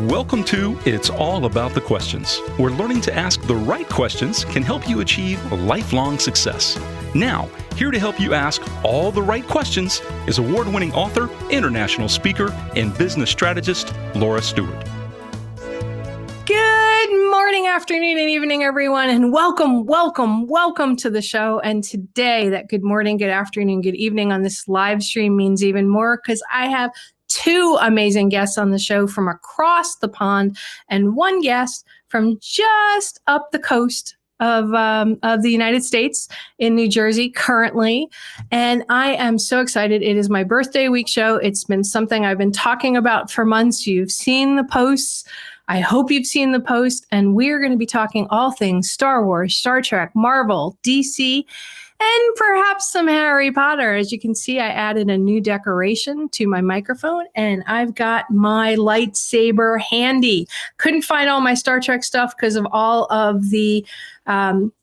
Welcome to It's All About the Questions, where learning to ask the right questions can help you achieve lifelong success. Now, here to help you ask all the right questions is award-winning author, international speaker, and business strategist, Laura Stewart. Good morning, afternoon, and evening, everyone, and welcome to the show. And today, that good morning, good afternoon, good evening on this live stream means even more because I have two amazing guests on the show from across the pond and one guest from just up the coast of the United States in New Jersey currently. And I am so excited. It is my birthday week show. It's been something I've been talking about for months. You've seen the posts. I hope you've seen the post. And we're going to be talking all things Star Wars, Star Trek, Marvel, DC, and perhaps some Harry Potter. As you can see, I added a new decoration to my microphone, and I've got my lightsaber handy. Couldn't find all my Star Trek stuff because of all of the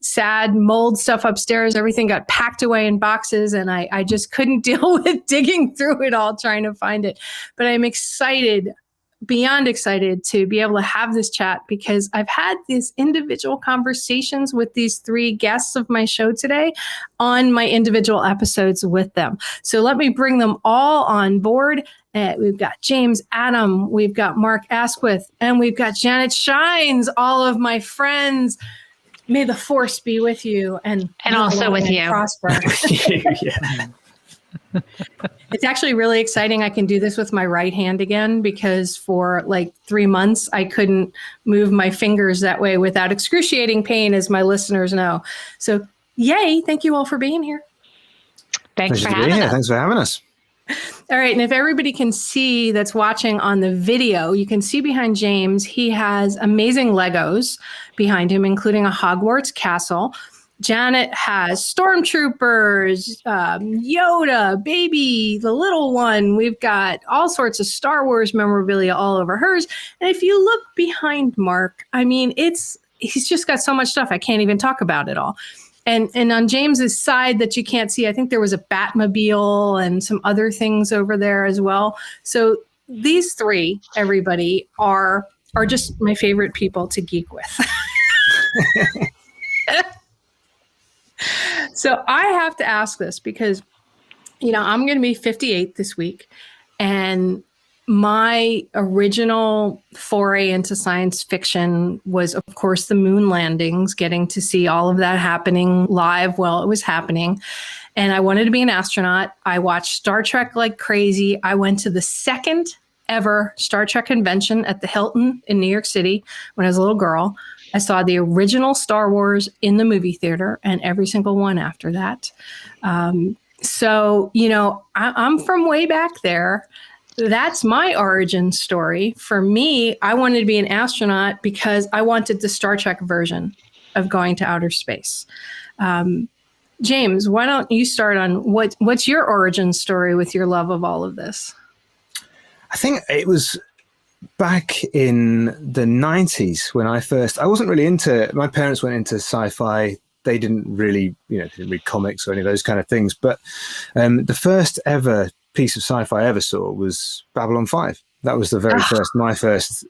sad mold stuff upstairs. Everything got packed away in boxes, and I just couldn't deal with digging through it all trying to find it. But I'm excited, beyond excited, to be able to have this chat because I've had these individual conversations with these three guests of my show today on my individual episodes with them. So let me bring them all on board. We've got James Adam, we've got Mark Asquith, and we've got Janet Schijns, all of my friends. May the force be with you and also with you. Prosper. Yeah. It's actually really exciting. I can do this with my right hand again because for like 3 months, I couldn't move my fingers that way without excruciating pain, as my listeners know. So yay. Thank you all for being here. Thanks for having us. Thanks for having us. All right. And if everybody can see that's watching on the video, you can see behind James, he has amazing Legos behind him, including a Hogwarts castle. Janet has stormtroopers, Yoda, baby, the little one. We've got all sorts of Star Wars memorabilia all over hers. And if you look behind Mark, I mean, he's just got so much stuff. I can't even talk about it all. And on James's side that you can't see, I think there was a Batmobile and some other things over there as well. So these three, everybody, are just my favorite people to geek with. So I have to ask this because, I'm going to be 58 this week. And my original foray into science fiction was, of course, the moon landings, getting to see all of that happening live while it was happening. And I wanted to be an astronaut. I watched Star Trek like crazy. I went to the second ever Star Trek convention at the Hilton in New York City when I was a little girl. I saw the original Star Wars in the movie theater and every single one after that. So, I'm from way back there. That's my origin story. For me, I wanted to be an astronaut because I wanted the Star Trek version of going to outer space. James, why don't you start on what's your origin story with your love of all of this? I think it was back in the 90s when I wasn't really into, my parents went into sci-fi. They didn't really, didn't read comics or any of those kind of things. But the first ever piece of sci-fi I ever saw was Babylon 5. That was the very my first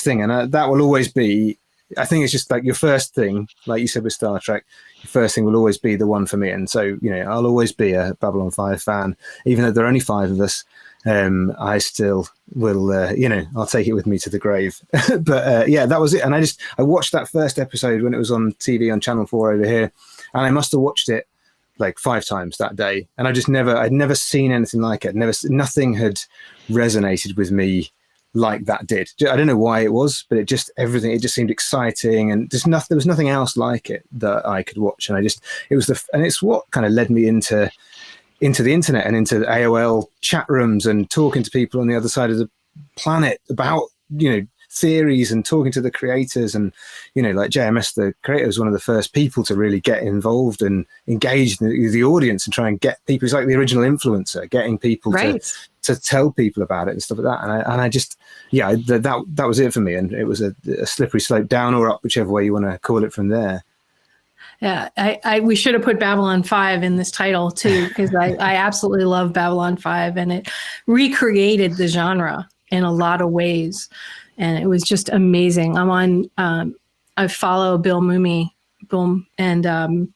thing. And that will always be, I think it's just like your first thing, like you said with Star Trek, your first thing will always be the one for me. And so, I'll always be a Babylon 5 fan, even though there are only 5 of us. I still will, I'll take it with me to the grave. But that was it. And I watched that first episode when it was on TV on Channel 4 over here. And I must have watched it like 5 times that day. And I'd never seen anything like it. Nothing had resonated with me like that did. I don't know why it was, but it just seemed exciting. And there was nothing else like it that I could watch. And it's what kind of led me into the internet and into AOL chat rooms and talking to people on the other side of the planet about, theories and talking to the creators. And, like JMS, the creator, was one of the first people to really get involved and engage the audience and try and get people. He's like the original influencer, getting people to tell people about it and stuff like that. And I just, that was it for me. And it was a slippery slope down or up, whichever way you want to call it from there. Yeah, we should have put Babylon 5 in this title too, because I absolutely love Babylon 5, and it recreated the genre in a lot of ways. and it was just amazing. I follow Bill Mooney, and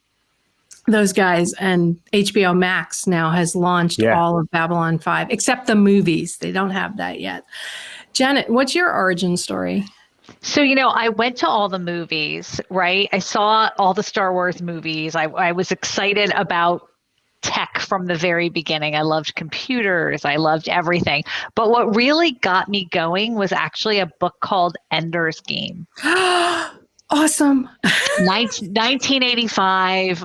those guys, and HBO Max now has launched all of Babylon 5, except the movies. They don't have that yet. Janet, what's your origin story? So, I went to all the movies, right? I saw all the Star Wars movies. I was excited about tech from the very beginning. I loved computers. I loved everything. But what really got me going was actually a book called Ender's Game. Awesome. 1985.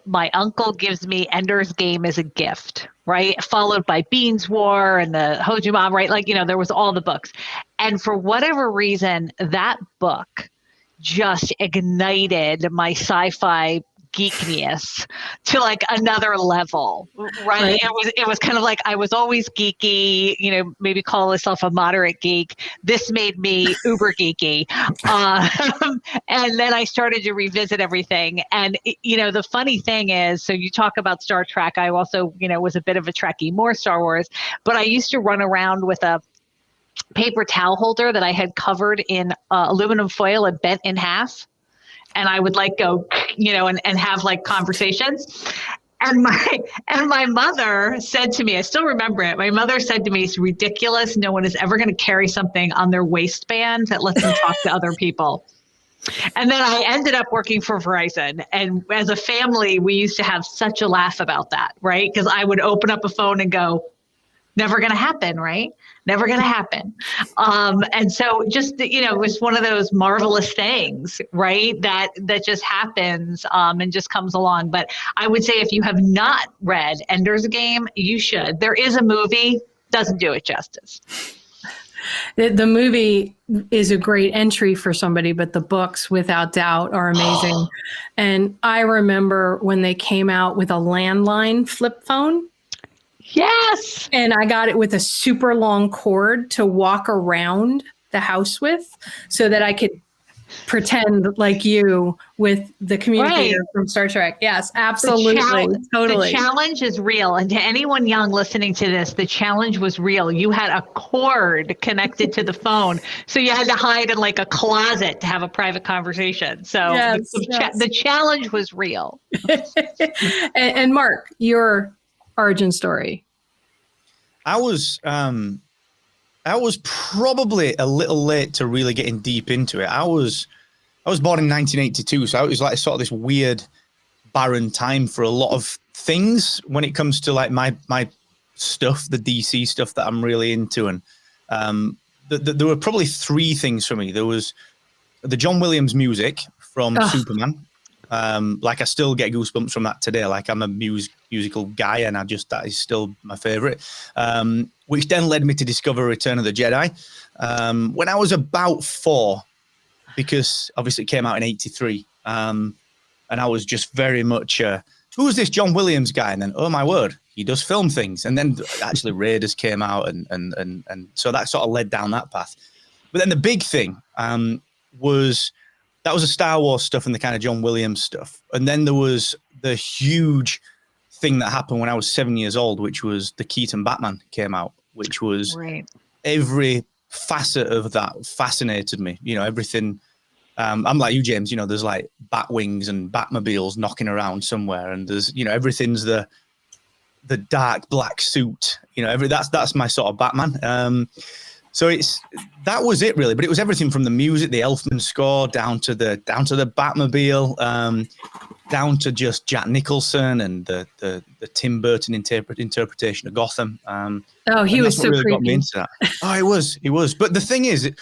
My uncle gives me Ender's Game as a gift, right? Followed by Bean's War and the Hojimon, right? There was all the books. And for whatever reason, that book just ignited my sci-fi geekiness to another level, right? It was kind of like I was always geeky, maybe call myself a moderate geek. This made me uber geeky. And then I started to revisit everything. And, the funny thing is, so you talk about Star Trek. I also, was a bit of a Trekkie, more Star Wars, but I used to run around with a paper towel holder that I had covered in aluminum foil and bent in half. And I would go, and have conversations. And my mother said to me, I still remember it. My mother said to me, "It's ridiculous. No one is ever going to carry something on their waistband that lets them talk to other people." And then I ended up working for Verizon. And as a family, we used to have such a laugh about that, right? Because I would open up a phone and go, never going to happen, right? Never going to happen. And so just, it was one of those marvelous things, right? That just happens and just comes along. But I would say if you have not read Ender's Game, you should. There is a movie, doesn't do it justice. The movie is a great entry for somebody, but the books, without doubt, are amazing. And I remember when they came out with a landline flip phone. Yes. And I got it with a super long cord to walk around the house with so that I could pretend like you with the communicator from Star Trek. Yes, absolutely. Totally. The challenge is real. And to anyone young listening to this, the challenge was real. You had a cord connected to the phone. So you had to hide in a closet to have a private conversation. So the challenge was real. and Mark, your origin story. I was probably a little late to really getting deep into it. I was born in 1982, so it was sort of this weird, barren time for a lot of things when it comes to my stuff, the DC stuff that I'm really into. And there were probably three things for me. There was the John Williams music from Superman. I still get goosebumps from that today. I'm a musical guy, and that is still my favorite. Which then led me to discover Return of the Jedi when I was about 4, because obviously it came out in 83. And I was just very much, who is this John Williams guy? And then, oh my word, he does film things. And then actually Raiders came out, and so that sort of led down that path. But then the big thing was that was the Star Wars stuff and the kind of John Williams stuff. And then there was the huge thing that happened when I was 7 years old, which was the Keaton Batman came out, which was every facet of that fascinated me. Everything. I'm like you, James. There's bat wings and Batmobiles knocking around somewhere, and there's everything's the dark black suit. That's my sort of Batman. So that was it really, but it was everything from the music, the Elfman score, down to the Batmobile, down to just Jack Nicholson and the Tim Burton interpretation of Gotham. He was so really creepy. Got me into that. He was. But the thing is,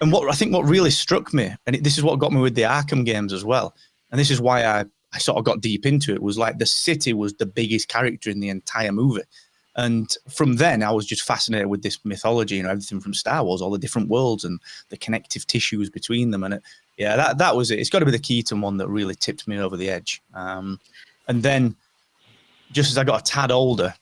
and what really struck me, and this is what got me with the Arkham games as well, and this is why I sort of got deep into it, was the city was the biggest character in the entire movie. And from then, I was just fascinated with this mythology, everything from Star Wars, all the different worlds and the connective tissues between them. And that was it. It's got to be the Keaton one that really tipped me over the edge. And then, just as I got a tad older,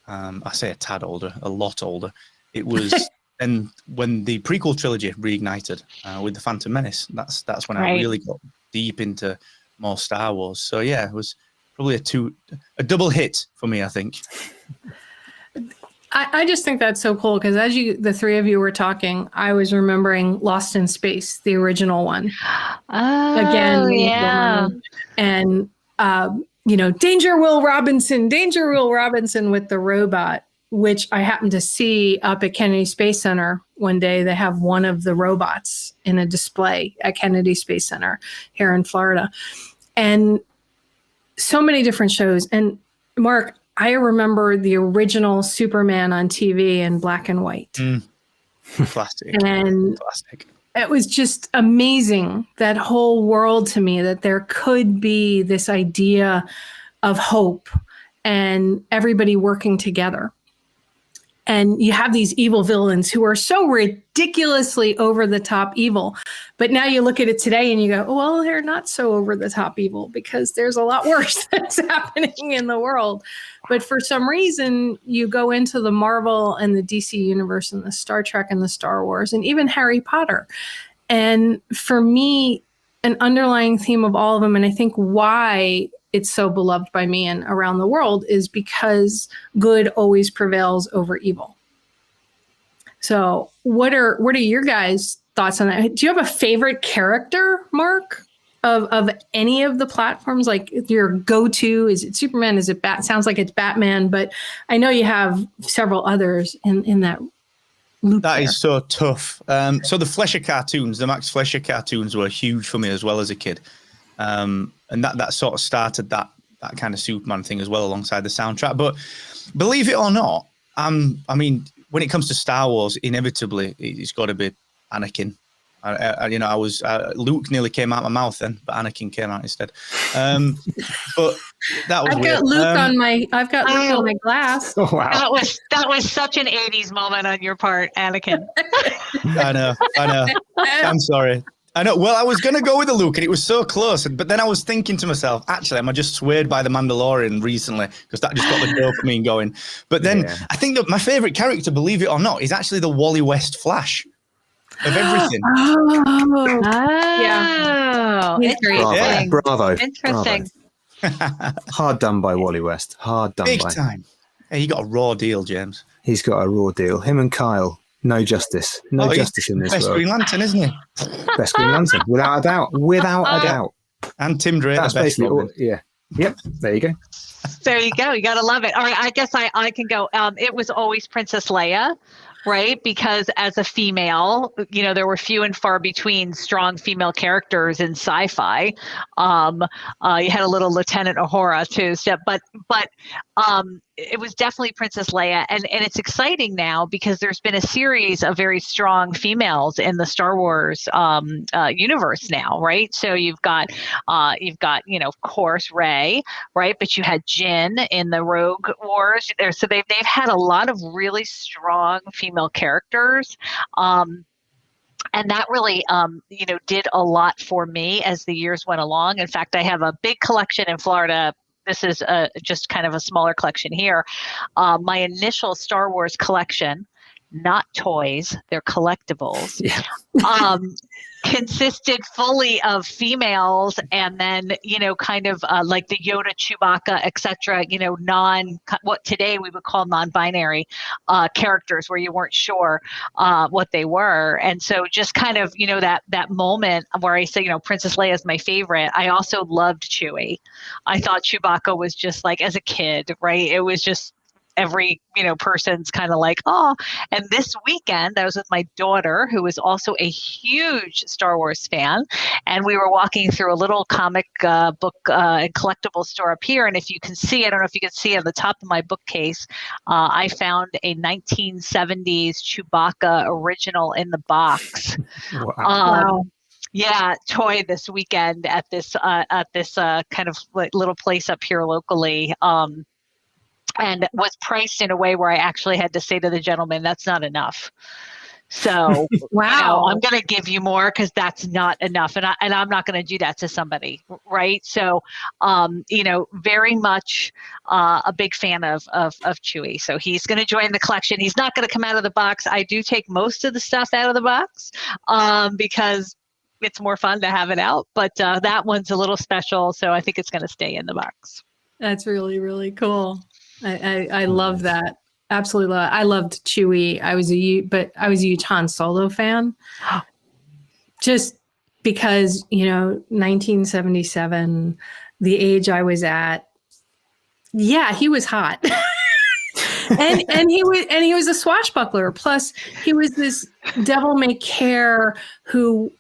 I say a tad older, a lot older, it was then when the prequel trilogy reignited with The Phantom Menace. That's when I really got deep into more Star Wars. So yeah, it was probably a double hit for me, I think. I just think that's so cool because as the three of you were talking, I was remembering Lost in Space, the original one. Oh, Again, yeah. and Danger Will Robinson with the robot, which I happened to see up at Kennedy Space Center one day. They have one of the robots in a display at Kennedy Space Center here in Florida, and so many different shows. And Mark, I remember the original Superman on TV in black and white. Classic. And classic. It was just amazing, that whole world to me, that there could be this idea of hope and everybody working together. And you have these evil villains who are so ridiculously over the top evil. But now you look at it today and you go, oh, well, they're not so over the top evil because there's a lot worse that's happening in the world. But for some reason, you go into the Marvel and the DC universe and the Star Trek and the Star Wars and even Harry Potter. And for me, an underlying theme of all of them, and I think why it's so beloved by me and around the world, is because good always prevails over evil. So what are your guys' thoughts on that? Do you have a favorite character, Mark, of any of the platforms? Like your go-to? Is it Superman? Is it sounds like it's Batman, but I know you have several others in that loop. That is so tough. So the Fleischer cartoons, the Max Fleischer cartoons, were huge for me as well as a kid. And that sort of started that kind of Superman thing as well, alongside the soundtrack. But believe it or not, I mean, when it comes to Star Wars, inevitably it's got to be Anakin. I was Luke nearly came out my mouth then, but Anakin came out instead. But that was I've weird. got Luke on my glass. Oh, wow. That was such an 80s moment on your part, Anakin. I know. I'm sorry. I know. Well, I was going to go with the Luke, and it was so close. But then I was thinking to myself, actually, am I just swayed by The Mandalorian recently? Because that just got the dopamine going. But then I think that my favorite character, believe it or not, is actually the Wally West Flash of everything. Yeah. He's great. Bravo. Interesting. Bravo. Hard done by Wally West. Hard done Big by. time. Hey, you got a raw deal, James. He's got a raw deal. Him and Kyle. No justice. No justice in this best world. Green Lantern, isn't he? Best Green Lantern, without a doubt. Without a doubt. And Tim Drake. That's basically all. Yeah. Yep. There you go. There you go. You got to love it. All right. I guess I can go. It was always Princess Leia, right? Because as a female, there were few and far between strong female characters in sci-fi. You had a little Lieutenant Uhura too, but it was definitely Princess Leia, and it's exciting now because there's been a series of very strong females in the Star Wars universe now, right? So you've got of course Rey, right? But you had Jyn in the Rogue Wars. So they've had a lot of really strong female characters. And that really, did a lot for me as the years went along. In fact, I have a big collection in Florida. This is just kind of a smaller collection here. My initial Star Wars collection, not toys, they're collectibles, consisted fully of females, and then, kind of like the Yoda, Chewbacca, etc., what today we would call non-binary characters where you weren't sure what they were. And so just kind of, that moment where I say, Princess Leia is my favorite. I also loved Chewie. I thought Chewbacca was just like, as a kid, right? It was just every person's kind of like, oh. And this weekend I was with my daughter, who is also a huge Star Wars fan, and we were walking through a little comic book and collectible store up here, and if you can see, I don't know if you can see, at the top of my bookcase, I found a 1970s Chewbacca original in the box. Wow. Yeah, toy this weekend at this kind of like little place up here locally. And was priced in a way where I actually had to say to the gentleman, that's not enough. So, wow, I'm going to give you more because that's not enough. And I'm not going to do that to somebody. Right. So, very much a big fan of Chewie. So he's going to join the collection. He's not going to come out of the box. I do take most of the stuff out of the box because it's more fun to have it out. But that one's a little special. So I think it's going to stay in the box. That's really, really cool. I love that. Absolutely. I loved Chewie. I was a huge Han Solo fan. Just because, 1977, the age I was at, yeah, he was hot. and he was a swashbuckler. Plus, he was this devil may care who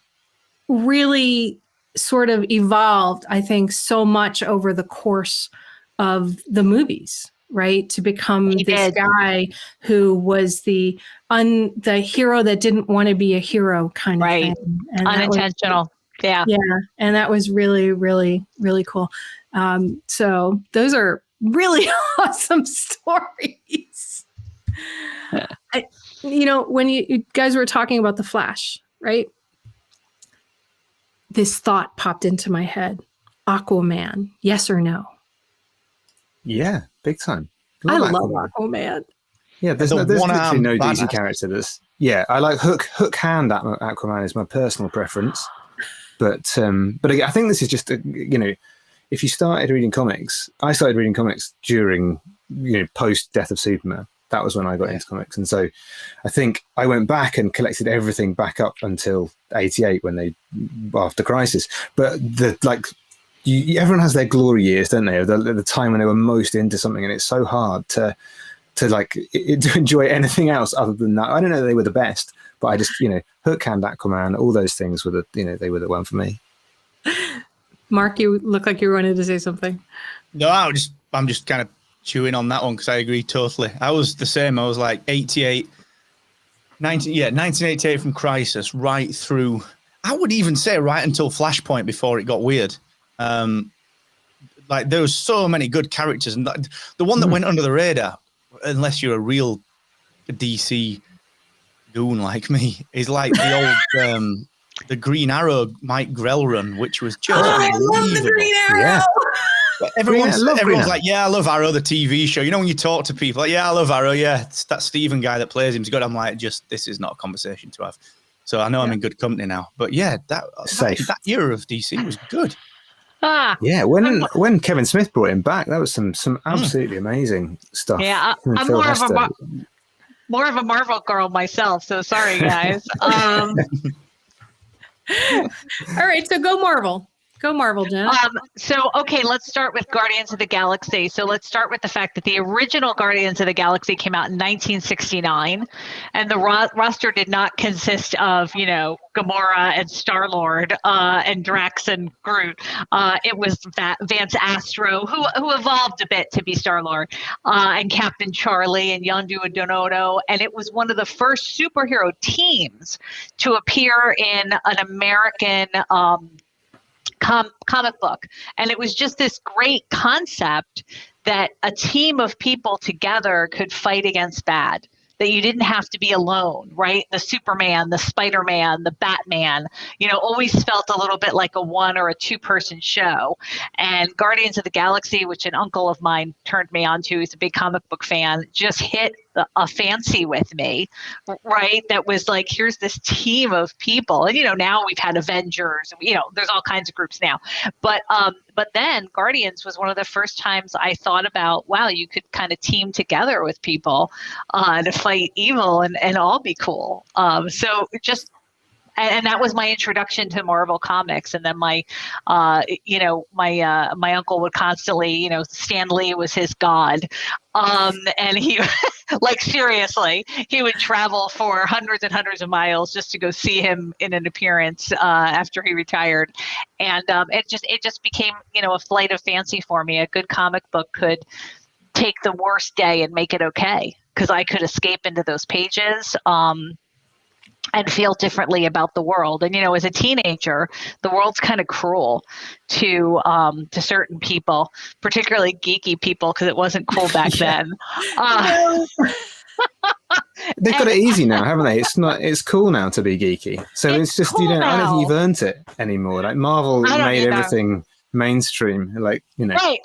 really sort of evolved, I think, so much over the course of the movies, right? To become this guy who was the hero that didn't want to be a hero kind of thing. And unintentional. Yeah. And that was really, really, really cool. So those are really awesome stories. When you guys were talking about the Flash, right? This thought popped into my head. Aquaman, yes or no? Yeah, big time. I love Aquaman. Yeah, there's literally no DC character that's... Yeah, I like Hook Hand Aquaman is my personal preference. But again, I think this is just, if you started reading comics, I started reading comics during, post Death of Superman. That was when I got into comics. And so I think I went back and collected everything back up until 88 after Crisis. But everyone has their glory years, don't they? The time when they were most into something, and it's so hard to enjoy anything else other than that. I don't know that they were the best, but I just, Hook Hand Aquaman, all those things were they were the one for me. Mark, you look like you wanted to say something. No, I'm just kind of chewing on that one because I agree totally. I was the same. I was like 1988 from Crisis right through. I would even say right until Flashpoint before it got weird. There was so many good characters, and the one that went under the radar, unless you're a real DC goon like me, is like the old the Green Arrow Mike Grell run, which was just I love the Green Arrow. Yeah. Everyone's like, yeah, I love Arrow, the TV show. When you talk to people, like, yeah, I love Arrow. Yeah, it's that Stephen guy that plays him's good. I'm like, this is not a conversation to have. So I know I'm in good company now. But yeah, that era of DC was good. Yeah, when Kevin Smith brought him back, that was some absolutely amazing stuff. Yeah, I'm more of a Marvel girl myself. So sorry, guys. All right, so go Marvel. Go Marvel, Jen. Okay, let's start with Guardians of the Galaxy. So let's start with the fact that the original Guardians of the Galaxy came out in 1969, and the roster did not consist of, Gamora and Star-Lord and Drax and Groot. It was Vance Astro, who evolved a bit to be Star-Lord, and Captain Charlie and Yondu Adonodo. And it was one of the first superhero teams to appear in an American comic book. And it was just this great concept that a team of people together could fight against bad, that you didn't have to be alone, right? The Superman, the Spider-Man, the Batman, always felt a little bit like a one or a two-person show. And Guardians of the Galaxy, which an uncle of mine turned me on to, he's a big comic book fan, just hit a fancy with me, right? That was like, here's this team of people. And, now we've had Avengers, there's all kinds of groups now. But then Guardians was one of the first times I thought about, wow, you could kind of team together with people to fight evil and all be cool. And that was my introduction to Marvel Comics. And then my uncle would constantly, Stan Lee was his god. And he, seriously, he would travel for hundreds and hundreds of miles just to go see him in an appearance after he retired. And it just became, a flight of fancy for me. A good comic book could take the worst day and make it okay, because I could escape into those pages. And feel differently about the world. And, as a teenager, the world's kind of cruel to certain people, particularly geeky people, because it wasn't cool back then. They've got it easy now, haven't they? It's cool now to be geeky. So it's just, cool I don't think you've earned it anymore. Like Marvel made everything mainstream, right,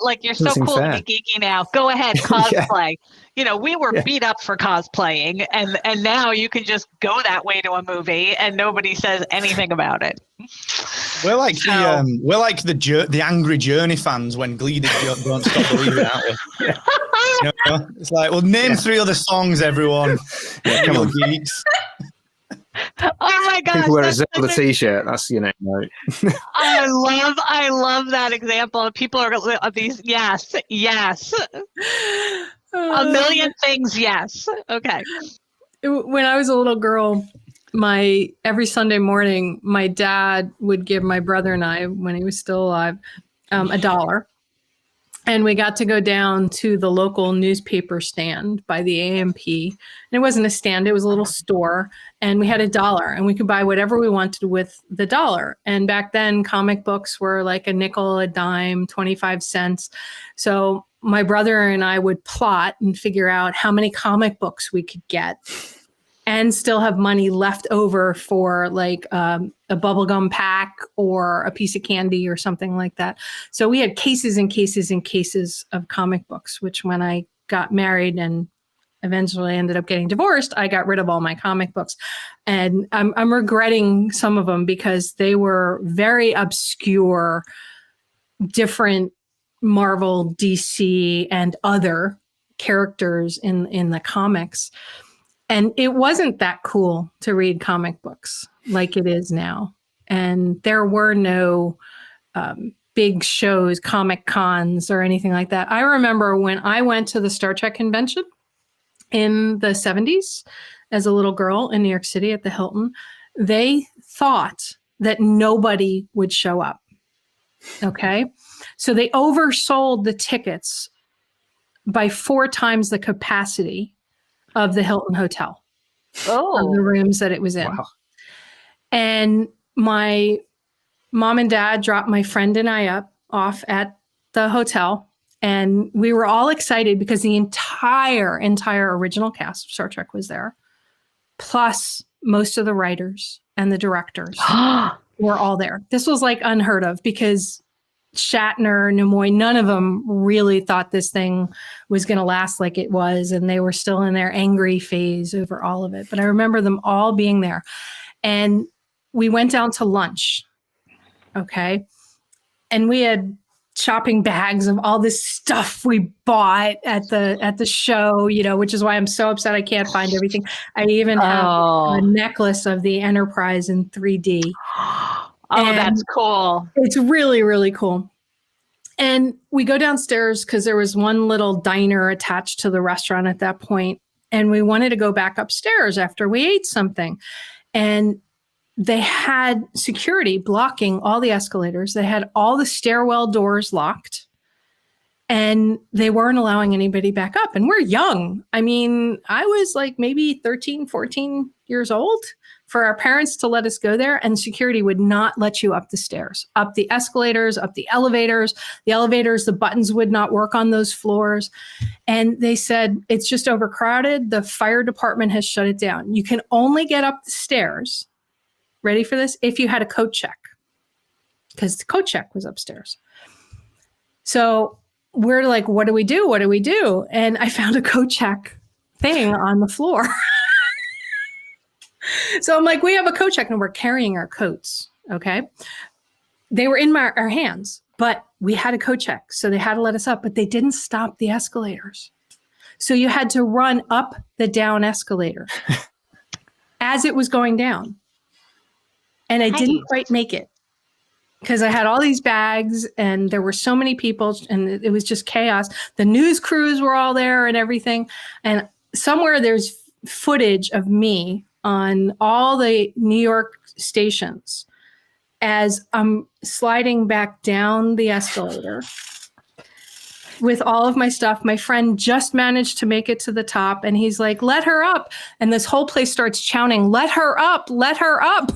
like you're so cool to be geeky now, go ahead, cosplay. We were beat up for cosplaying, and now you can just go that way to a movie and nobody says anything about it. We're like the angry Journey fans when Glee did Don't Stop Believing, aren't we? Yeah. You know, it's like, well, name 3 other songs, everyone. Yeah, come on, geeks. Oh my gosh. People wear a Zelda t-shirt. That's your name, right? I love that example. People are these. Yes. A million things. Yes. Okay. When I was a little girl, every Sunday morning, my dad would give my brother and I, when he was still alive, $1. And we got to go down to the local newspaper stand by the AMP. And it wasn't a stand, it was a little store. And we had $1 and we could buy whatever we wanted with the $1. And back then, comic books were like a nickel, a dime, 25 cents. So my brother and I would plot and figure out how many comic books we could get and still have money left over for like a bubblegum pack or a piece of candy or something like that. So we had cases and cases and cases of comic books, which when I got married and eventually ended up getting divorced, I got rid of all my comic books. And I'm regretting some of them because they were very obscure, different Marvel, DC, and other characters in the comics. And it wasn't that cool to read comic books like it is now. And there were no big shows, Comic Cons or anything like that. I remember when I went to the Star Trek convention in the 70s as a little girl in New York City at the Hilton, they thought that nobody would show up. Okay. So they oversold the tickets by 4 times the capacity of the Hilton Hotel, of the rooms that it was in. Wow. And my mom and dad dropped my friend and I off at the hotel. And we were all excited because the entire original cast of Star Trek was there. Plus most of the writers and the directors were all there. This was like unheard of because Shatner, Nimoy, none of them really thought this thing was going to last like it was. And they were still in their angry phase over all of it. But I remember them all being there. And we went down to lunch. Okay. And we had shopping bags of all this stuff we bought at the show, which is why I'm so upset I can't find everything. I even have a necklace of the Enterprise in 3D. And that's cool. It's really, really cool. And we go downstairs because there was one little diner attached to the restaurant at that point. And we wanted to go back upstairs after we ate something. And they had security blocking all the escalators. They had all the stairwell doors locked. And they weren't allowing anybody back up. And we're young. I mean, I was like maybe 13, 14 years old for our parents to let us go there. And security would not let you up the stairs, up the escalators, up the elevators. The buttons would not work on those floors. And they said, it's just overcrowded. The fire department has shut it down. You can only get up the stairs, ready for this, if you had a coat check, because the coat check was upstairs. So we're like, what do we do? What do we do? And I found a coat check thing on the floor. So I'm like, we have a coat check and we're carrying our coats. Okay. They were in our hands, but we had a coat check. So they had to let us up, but they didn't stop the escalators. So you had to run up the down escalator as it was going down. And I didn't quite make it because I had all these bags and there were so many people and it was just chaos. The news crews were all there and everything. And somewhere there's footage of me on all the New York stations as I'm sliding back down the escalator with all of my stuff. My friend just managed to make it to the top and he's like, let her up. And this whole place starts shouting, let her up, let her up.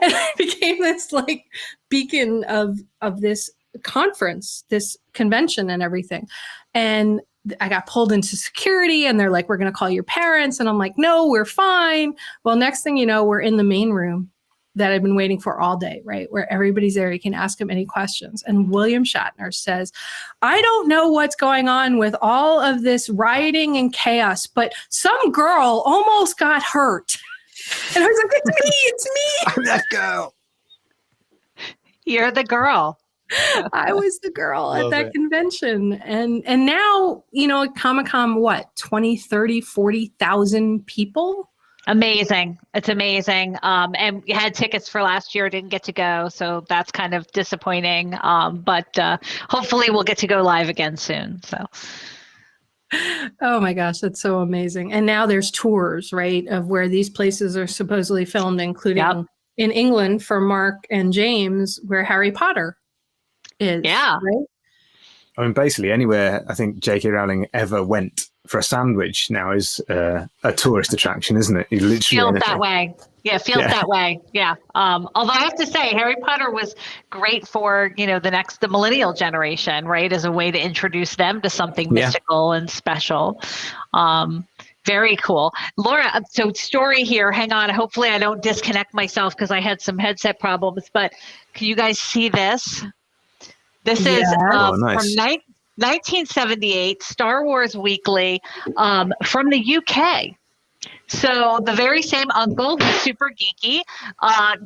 And I became this like beacon of this conference, this convention and everything. And I got pulled into security and they're like, we're going to call your parents. And I'm like, no, we're fine. Well, next thing you know, we're in the main room that I've been waiting for all day, right? Where everybody's there. You can ask them any questions. And William Shatner says, I don't know what's going on with all of this rioting and chaos, but some girl almost got hurt. And I was like, it's me. I'm that girl. You're the girl. I was the girl at Love that it. convention. And now, at Comic-Con, what, 20, 30, 40,000 people? Amazing. It's amazing. And we had tickets for last year, didn't get to go. So that's kind of disappointing. But hopefully we'll get to go live again soon. So. Oh my gosh, that's so amazing. And now there's tours, right, of where these places are supposedly filmed, including in England for Mark and James, where Harry Potter is. Yeah. Right? I mean, basically anywhere I think J.K. Rowling ever went for a sandwich now is a tourist attraction, isn't it? You literally Feels that way. Yeah, feels that way. Yeah. Although I have to say, Harry Potter was great for, the millennial generation, right? As a way to introduce them to something mystical and special. Very cool. Laura, so story here. Hang on. Hopefully I don't disconnect myself because I had some headset problems. But can you guys see this? This is nice. from 1978, Star Wars Weekly from the UK. So the very same uncle, who's super geeky,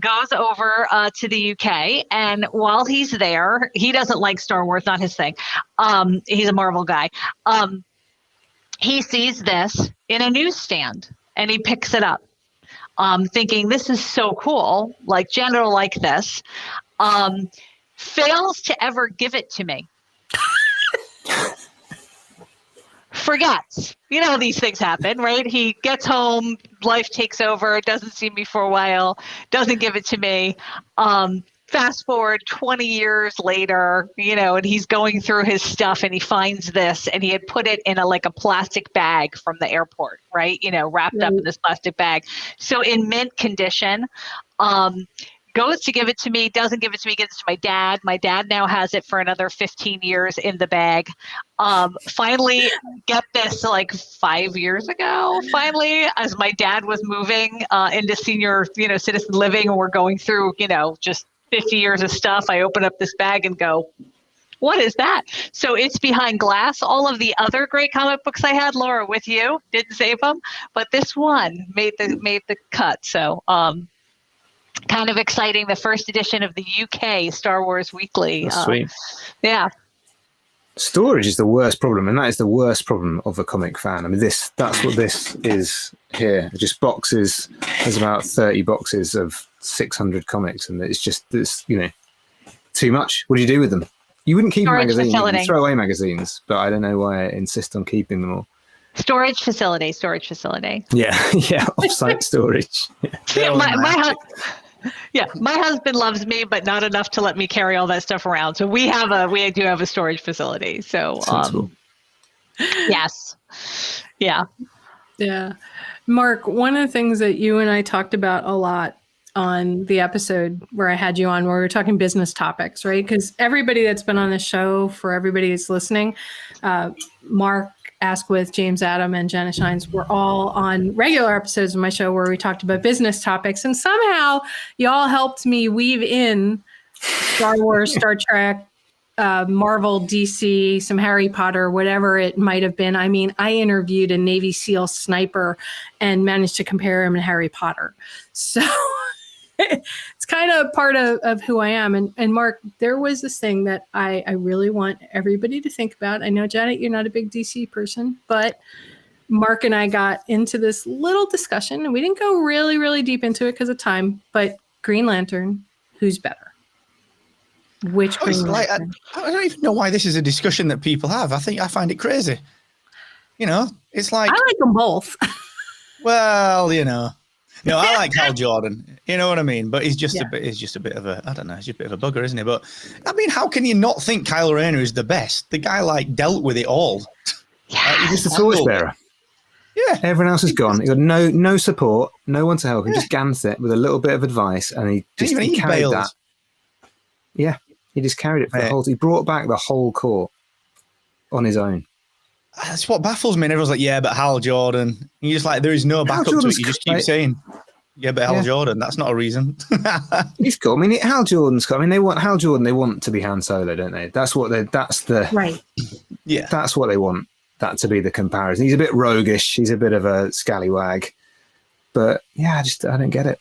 goes over to the UK. And while he's there, he doesn't like Star Wars, not his thing. He's a Marvel guy. He sees this in a newsstand and he picks it up, thinking this is so cool. Like, Janet will like this. Fails to ever give it to me. Forgets. These things happen, right? He gets home, life takes over, doesn't see me for a while, doesn't give it to me. Fast forward 20 years later, and he's going through his stuff and he finds this, and he had put it in a plastic bag from the airport, right? Wrapped up in this plastic bag. So in mint condition, goes to give it to me, doesn't give it to me, gives it to my dad. My dad now has it for another 15 years in the bag. Finally, get this, 5 years ago, as my dad was moving into senior, citizen living, and we're going through, just 50 years of stuff, I open up this bag and go, what is that? So it's behind glass. All of the other great comic books I had, Laura, with you, didn't save them, but this one made the cut. So, kind of exciting. The first edition of the UK Star Wars Weekly. That's sweet. Yeah. Storage is the worst problem, and that is the worst problem of a comic fan. I mean, that's what this is here. Just boxes. There's about 30 boxes of 600 comics, and it's just too much. What do you do with them? You wouldn't keep magazines. You throw away magazines, but I don't know why I insist on keeping them all. Storage facility. Yeah, off-site storage. My husband loves me, but not enough to let me carry all that stuff around. So we do have a storage facility. So, yes. Yeah. Yeah. Mark, one of the things that you and I talked about a lot on the episode where I had you on, where we were talking business topics, right? Because everybody that's been on the show, for everybody that's listening, Mark, Asquith, James Adam, and Janet Schijns were all on regular episodes of my show where we talked about business topics. And somehow y'all helped me weave in Star Wars, Star Trek, Marvel, DC, some Harry Potter, whatever it might have been. I mean, I interviewed a Navy SEAL sniper and managed to compare him to Harry Potter. So it's kind of part of who I am. And Mark, there was this thing that I really want everybody to think about. I know, Janet, you're not a big DC person, but Mark and I got into this little discussion, and we didn't go really, really deep into it because of time, but Green Lantern, who's better? Which Green Lantern? I don't even know why this is a discussion that people have. I find it crazy. It's like... I like them both. Well, No, I like Hal Jordan. You know what I mean? But he's just a bit of a, I don't know, he's just a bit of a bugger, isn't he? But I mean, how can you not think Kylo Ren is the best? The guy dealt with it all. Yeah, he's just a torchbearer. Yeah, everyone else is gone. He got no support, no one to help him. Just Gantz it with a little bit of advice, and he carried that. Yeah, he just carried it for the whole. He brought back the whole court on his own. That's what baffles me. And everyone's like, yeah, but Hal Jordan. And you're just like, there is no backup to it. You just keep saying, yeah, but Hal Jordan. That's not a reason. He's cool. I mean, Hal Jordan's cool. I mean, they want Hal Jordan. They want to be Han Solo, don't they? That's what that's the right. Yeah, that's what they want. That to be the comparison. He's a bit roguish. He's a bit of a scallywag. But yeah, I don't get it.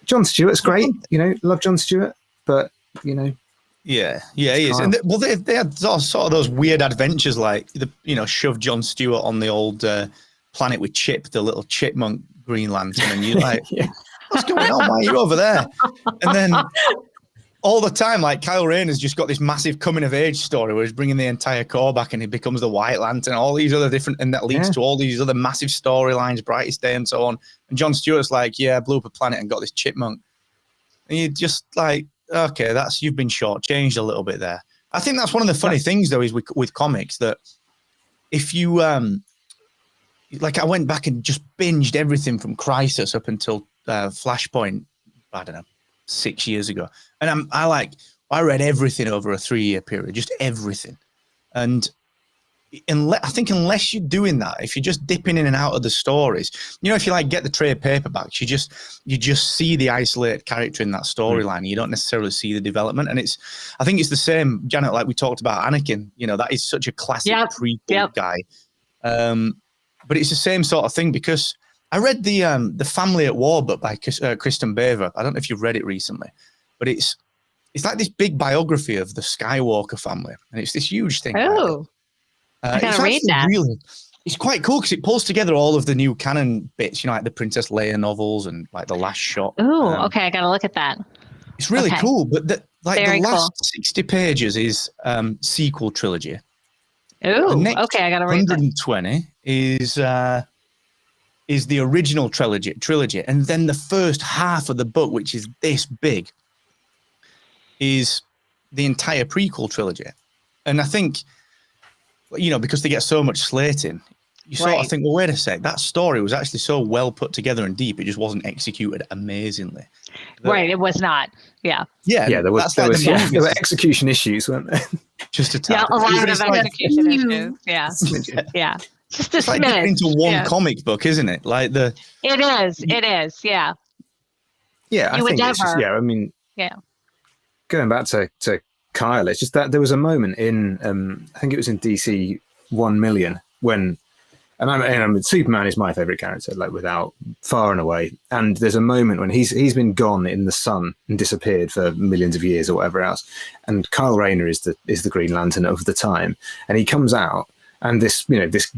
John Stewart's great. Love John Stewart. But Yeah, he is. Kyle. And they had sort of those weird adventures, like shove Jon Stewart on the old planet with Chip, the little chipmunk Green Lantern, and you're like, Yeah. what's going on? Why are you over there? And then all the time, like Kylo Ren has just got this massive coming of age story where he's bringing the entire Corps back and he becomes the White Lantern, all these other different, and that leads to all these other massive storylines, Brightest Day and so on. And Jon Stewart's like, yeah, I blew up a planet and got this chipmunk. And you're just like, okay, you've been shortchanged a little bit there. I think that's one of the funny things though, is with comics, that if you, like I went back and just binged everything from Crisis up until Flashpoint, I don't know, 6 years ago. And I read everything over a 3-year period, just everything. And I think unless you're doing that, if you're just dipping in and out of the stories, if you like get the trade paperbacks, you just see the isolated character in that storyline. And you don't necessarily see the development. And I think it's the same, Janet, like we talked about Anakin, that is such a classic prequel guy. But it's the same sort of thing, because I read the Family at War book by Kristen Baver. I don't know if you've read it recently, but it's like this big biography of the Skywalker family, and it's this huge thing. Oh, I gotta read that. It's quite cool because it pulls together all of the new canon bits, like the Princess Leia novels and like The Last Shot. Oh, okay, I gotta look at that. It's really cool, but the last 60 pages is sequel trilogy. Oh, okay, I gotta read that. 120 is the original trilogy, and then the first half of the book, which is this big, is the entire prequel trilogy. And I think, because they get so much slating, you sort of think, well, wait a sec, that story was actually so well put together and deep, it just wasn't executed amazingly. Right, it was not. Yeah. Yeah, there were execution issues, weren't there? Just a tad. Yeah, a lot of execution issues. Yeah. Yeah. Just a it's like getting into one comic book, isn't it? Like It is. Yeah. Yeah, I think it's just, I mean, going back to Kyle, it's just that there was a moment in, I think it was in DC 1 million when, and Superman is my favorite character, like without far and away. And there's a moment when he's been gone in the sun and disappeared for millions of years or whatever else. And Kyle Rayner is the Green Lantern of the time. And he comes out, and this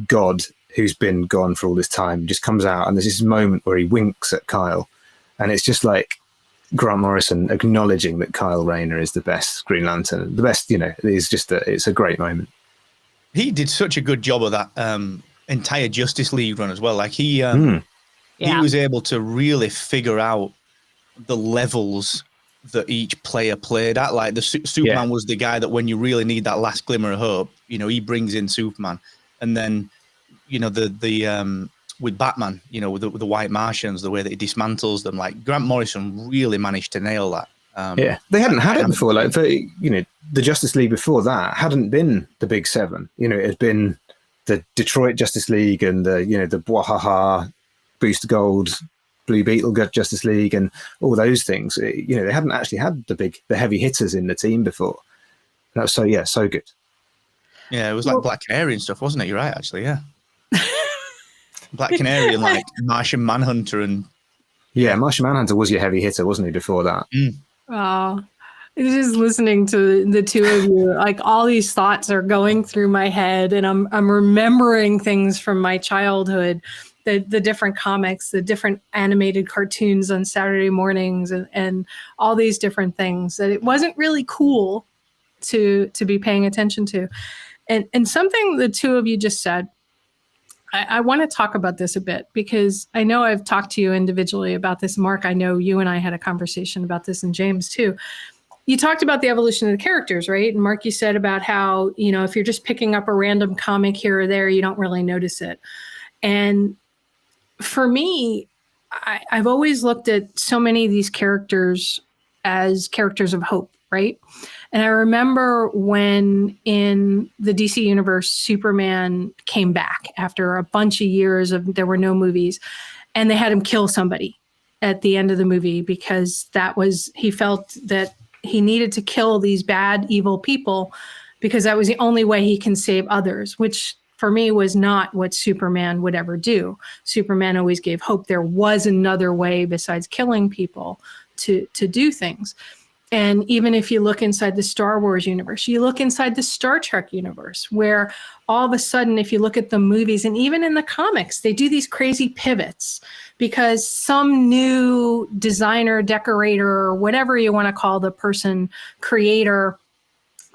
god who's been gone for all this time just comes out, and there's this moment where he winks at Kyle, and it's just like Grant Morrison acknowledging that Kyle Rayner is the best Green Lantern, the best. It's a great moment. He did such a good job of that entire Justice League run as well. Like he was able to really figure out the levels that each player played at. Like the Superman was the guy that when you really need that last glimmer of hope, he brings in Superman. And then, the with Batman, with the White Martians, the way that he dismantles them, like Grant Morrison really managed to nail that. They hadn't had it before. Like the Justice League before that hadn't been the Big Seven. It had been the Detroit Justice League and the Bwahaha, Booster Gold, Blue Beetle Justice League, and all those things. They hadn't actually had the heavy hitters in the team before. That was so good. Yeah, it was like Black Canary and stuff, wasn't it? You're right, actually. Yeah, Black Canary and like Martian Manhunter and Martian Manhunter was your heavy hitter, wasn't he? Before that. Oh, just listening to the two of you, like all these thoughts are going through my head, and I'm remembering things from my childhood. The different comics, the different animated cartoons on Saturday mornings, and all these different things that it wasn't really cool to be paying attention to. And something the two of you just said, I want to talk about this a bit, because I know I've talked to you individually about this. Mark, I know you and I had a conversation about this, and James too. You talked about the evolution of the characters, right? And Mark, you said about how, if you're just picking up a random comic here or there, you don't really notice it. And for me, I've always looked at so many of these characters as characters of hope, right? And I remember when in the DC universe, Superman came back after a bunch of years there were no movies, and they had him kill somebody at the end of the movie because he felt that he needed to kill these bad, evil people because that was the only way he can save others, which for me was not what Superman would ever do. Superman always gave hope there was another way besides killing people to do things. And even if you look inside the Star Wars universe, you look inside the Star Trek universe, where all of a sudden, if you look at the movies and even in the comics, they do these crazy pivots because some new designer, decorator, or whatever you want to call the person, creator,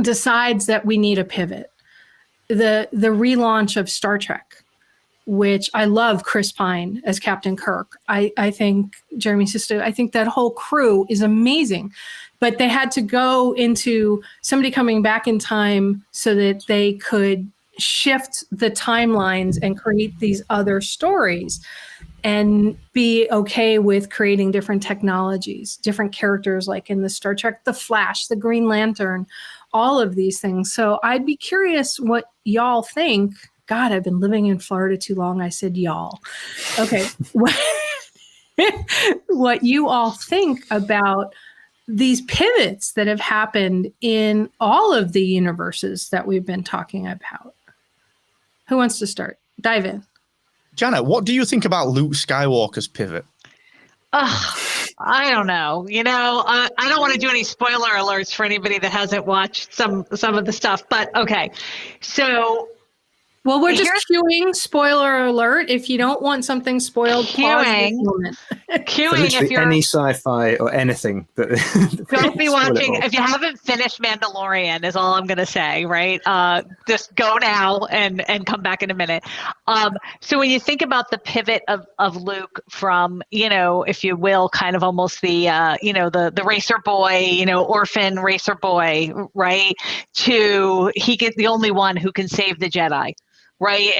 decides that we need a pivot. The relaunch of Star Trek, which I love Chris Pine as Captain Kirk. I think Jeremy Sisto, I think that whole crew is amazing. But they had to go into somebody coming back in time so that they could shift the timelines and create these other stories and be okay with creating different technologies, different characters, like in the Star Trek, the Flash, the Green Lantern, all of these things. So I'd be curious what y'all think. God, I've been living in Florida too long. I said y'all. Okay. What you all think about these pivots that have happened in all of the universes that we've been talking about. Who wants to start? Dive in. Janet, what do you think about Luke Skywalker's pivot? I don't know. I don't want to do any spoiler alerts for anybody that hasn't watched some of the stuff, but okay. So, well, we're just queuing spoiler alert. If you don't want something spoiled, queuing if you're any sci-fi or anything that don't be watching. If you haven't finished Mandalorian, is all I'm going to say. Right? Just go now and come back in a minute. So when you think about the pivot of Luke from, if you will, kind of almost the the racer boy, orphan racer boy, right, to he gets the only one who can save the Jedi. Right.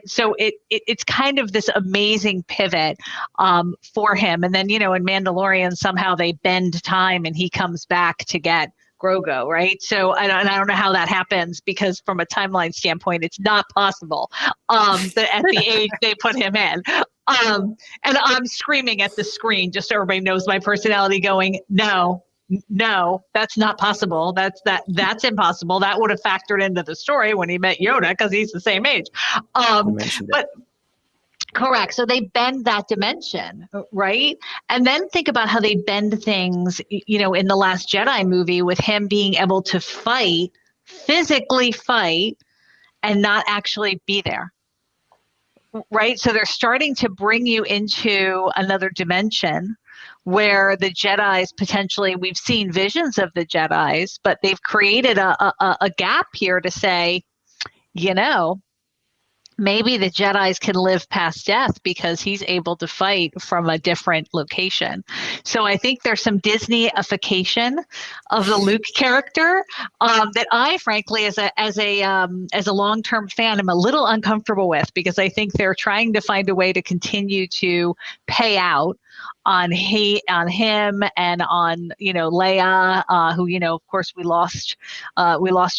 So it's kind of this amazing pivot for him. And then, in Mandalorian, somehow they bend time and he comes back to get Grogu. Right. So I don't know how that happens, because from a timeline standpoint, it's not possible that at the age they put him in. And I'm screaming at the screen, just so everybody knows my personality, going, no, that's not possible. That's impossible. That would have factored into the story when he met Yoda, because he's the same age. But correct. So they bend that dimension, right? And then think about how they bend things, in the Last Jedi movie, with him being able to physically fight, and not actually be there. Right? So they're starting to bring you into another dimension where the Jedis potentially, we've seen visions of the Jedis, but they've created a gap here to say, maybe the Jedis can live past death because he's able to fight from a different location. So I think there's some Disney-ification of the Luke character that I, frankly, as a long-term fan, am a little uncomfortable with, because I think they're trying to find a way to continue to pay out on him and on Leia, who of course we lost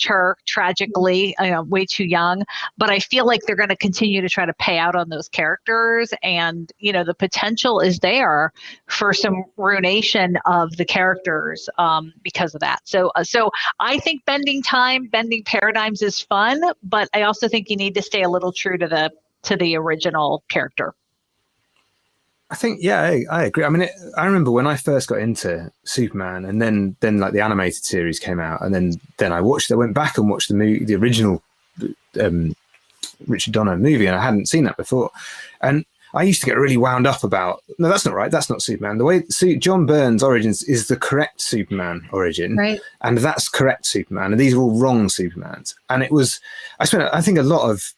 her tragically, way too young. But I feel like they're going to continue to try to pay out on those characters, and the potential is there for some ruination of the characters because of that. So I think bending paradigms is fun, but I also think you need to stay a little true to the original character. I think, yeah, I agree. I mean, I remember when I first got into Superman, and then like the animated series came out, and then I went back and watched the original Richard Donner movie, and I hadn't seen that before. And I used to get really wound up about, no, that's not right. That's not Superman. The way John Byrne's origins is the correct Superman origin, right? And that's correct Superman, and these are all wrong Supermans. And I think a lot of,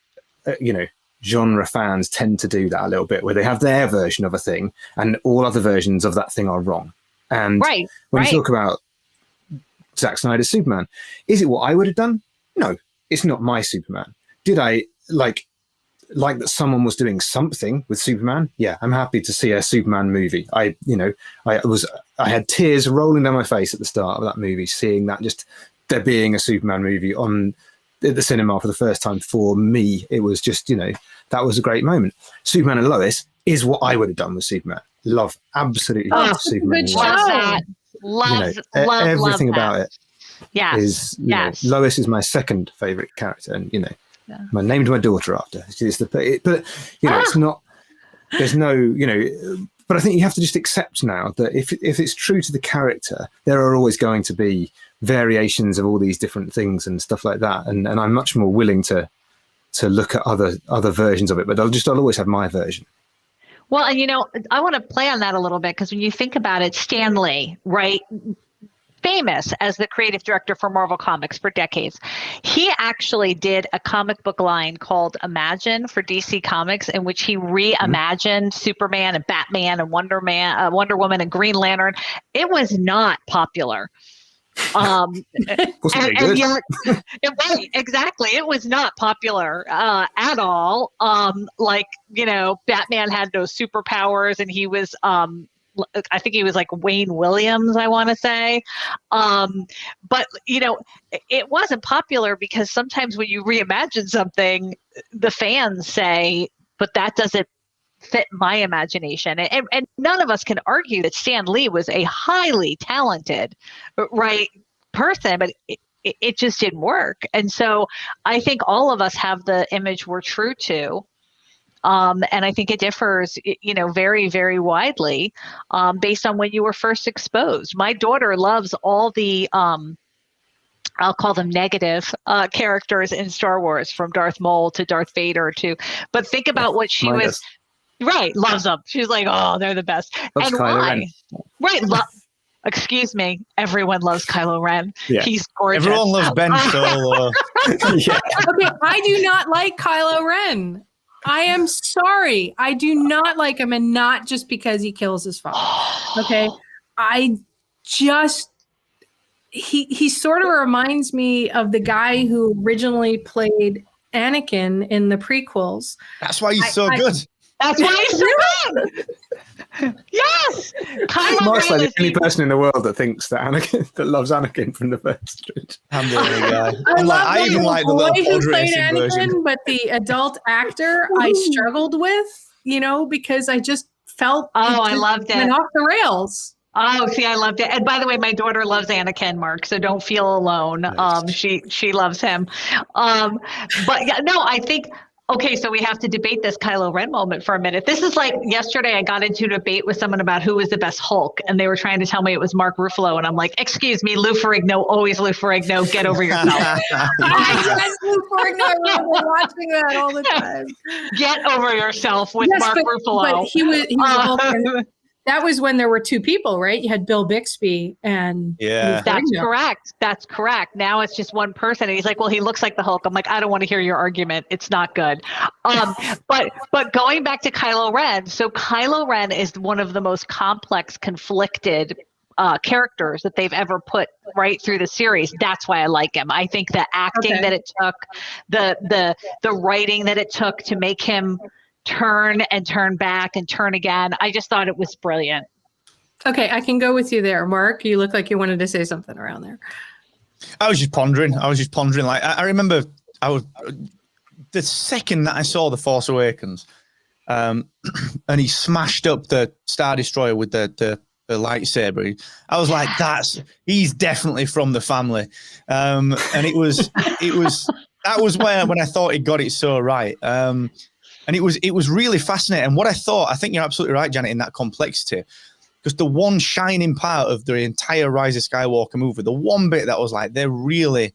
genre fans tend to do that a little bit, where they have their version of a thing and all other versions of that thing are wrong. And when you talk about Zack Snyder's Superman, is it what I would have done? No, it's not my Superman. Did I like that someone was doing something with Superman? Yeah, I'm happy to see a Superman movie. I had tears rolling down my face at the start of that movie, seeing that, just there being a Superman movie at the cinema for the first time. For me, it was just, that was a great moment. Superman and Lois is what I would have done with Superman. Absolutely love Superman. Good job. Love everything about it. Yes. Lois is my second favorite character, and I named my daughter after. It's not. There's no, but I think you have to just accept now that if it's true to the character, there are always going to be variations of all these different things and stuff like that. And I'm much more willing to look at other versions of it, but I'll always have my version. Well, and I want to play on that a little bit, because when you think about it, Stan Lee, right? Famous as the creative director for Marvel Comics for decades. He actually did a comic book line called Imagine for DC Comics, in which he reimagined Superman and Batman and Wonder Woman and Green Lantern. It was not popular. Right, exactly. It was not popular at all. Batman had no superpowers, and he was I think he was like Wayne Williams, I want to say. But it wasn't popular because sometimes when you reimagine something, the fans say, but that doesn't fit my imagination. And none of us can argue that Stan Lee was a highly talented, right, person, but it just didn't work. And so I think all of us have the image we're true to. And I think it differs, very, very widely based on when you were first exposed. My daughter loves all the, I'll call them negative characters in Star Wars, from Darth Maul to Darth Vader but think about what she was, right, loves them. She's like, oh, they're the best. Loves and Kylo why? Ren. Right. Excuse me. Everyone loves Kylo Ren. Yeah. He's gorgeous. Everyone loves Ben Solo. Yeah. Okay, I do not like Kylo Ren. I am sorry. I do not like him, and not just because he kills his father. Okay. He sort of reminds me of the guy who originally played Anakin in the prequels. That's why he's so good. That's why he's so good. Yes. Mark's like the only person in the world that thinks that loves Anakin from the first. I'm the only guy. I even like the little pod racing version. But the adult actor I struggled with, because I just felt I loved it. Went off the rails. Oh, see, I loved it. And by the way, my daughter loves Anakin, Mark, so don't feel alone. Nice. She loves him. But yeah, no, I think. Okay, so we have to debate this Kylo Ren moment for a minute. This is like yesterday I got into a debate with someone about who was the best Hulk, and they were trying to tell me it was Mark Ruffalo, and I'm like, excuse me, Lou Ferrigno, always Lou Ferrigno, get over yourself. Yes, Lou Ferrigno, I remember watching that all the time. Get over yourself with Mark Ruffalo. But he was Hulk. That was when there were two people, right? You had Bill Bixby and That's correct. That's correct. Now it's just one person. And he's like, well, he looks like the Hulk. I'm like, I don't want to hear your argument. It's not good. But going back to Kylo Ren. So Kylo Ren is one of the most complex, conflicted characters that they've ever put right through the series. That's why I like him. I think the acting that it took, the writing that it took to make him turn and turn back and turn again. I just thought it was brilliant. Okay, I can go with you there. Mark, you look like you wanted to say something around there. I was just pondering. Like, I remember the second that I saw The Force Awakens, and he smashed up the Star Destroyer with the lightsaber. I was like, he's definitely from the family. And it was that was when I thought he got it so right. And it was really fascinating. And what I think you're absolutely right, Janet, in that complexity, because the one shining part of the entire Rise of Skywalker movie, the one bit that was like, they really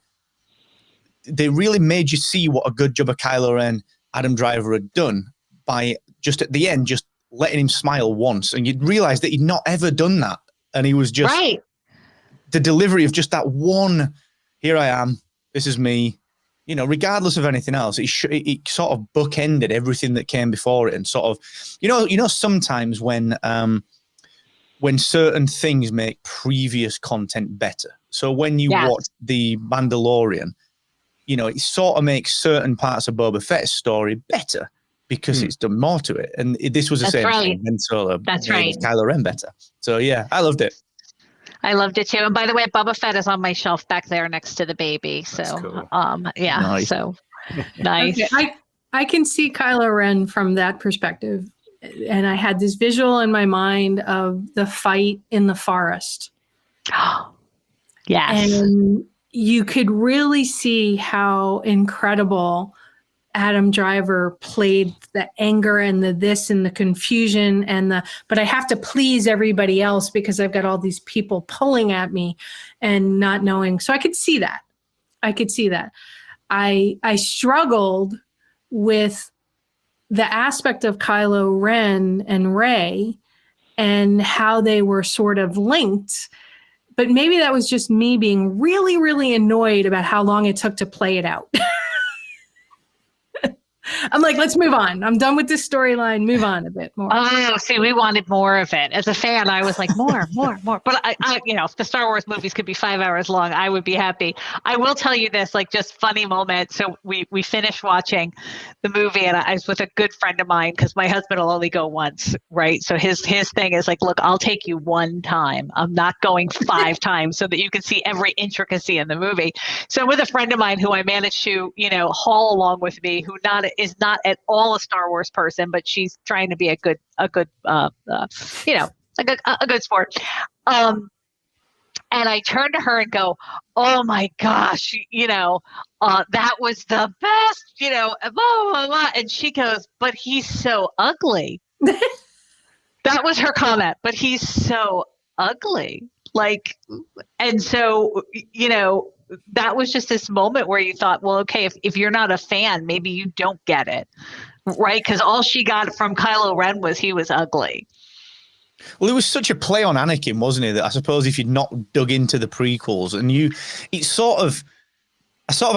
made you see what a good job of Kylo Ren Adam Driver had done by just at the end, just letting him smile once. And you'd realize that he'd not ever done that. And he was just the delivery of just that one, here I am, this is me. Regardless of anything else, it sort of bookended everything that came before it, and sort of, sometimes when certain things make previous content better. So when you watch The Mandalorian, it sort of makes certain parts of Boba Fett's story better because it's done more to it. And this was the same thing. And Solo made Kylo Ren better. So yeah, I loved it. I loved it too. And by the way, Boba Fett is on my shelf back there next to the baby. So, cool. Nice. So nice. Okay. I can see Kylo Ren from that perspective. And I had this visual in my mind of the fight in the forest. Yes. And you could really see how incredible Adam Driver played the anger and the this and the confusion but I have to please everybody else because I've got all these people pulling at me and not knowing. So I could see that. I struggled with the aspect of Kylo Ren and Rey and how they were sort of linked. But maybe that was just me being really, really annoyed about how long it took to play it out. I'm like, let's move on. I'm done with this storyline. Move on a bit more. Oh, see, we wanted more of it. As a fan, I was like, more. But I, if the Star Wars movies could be 5 hours long, I would be happy. I will tell you this, like, just funny moment. So we finished watching the movie, and I was with a good friend of mine because my husband will only go once, right? So his thing is like, look, I'll take you one time. I'm not going 5 times so that you can see every intricacy in the movie. So I'm with a friend of mine who I managed to, haul along with me, who is not at all a Star Wars person, but she's trying to be a good sport. And I turn to her and go, "Oh my gosh, that was the best, blah, blah, blah." And she goes, "But he's so ugly." That was her comment, "But he's so ugly." And so, that was just this moment where you thought, well, okay, if you're not a fan, maybe you don't get it, right? Because all she got from Kylo Ren was he was ugly. Well, it was such a play on Anakin, wasn't it? That I suppose if you'd not dug into the prequels I sort of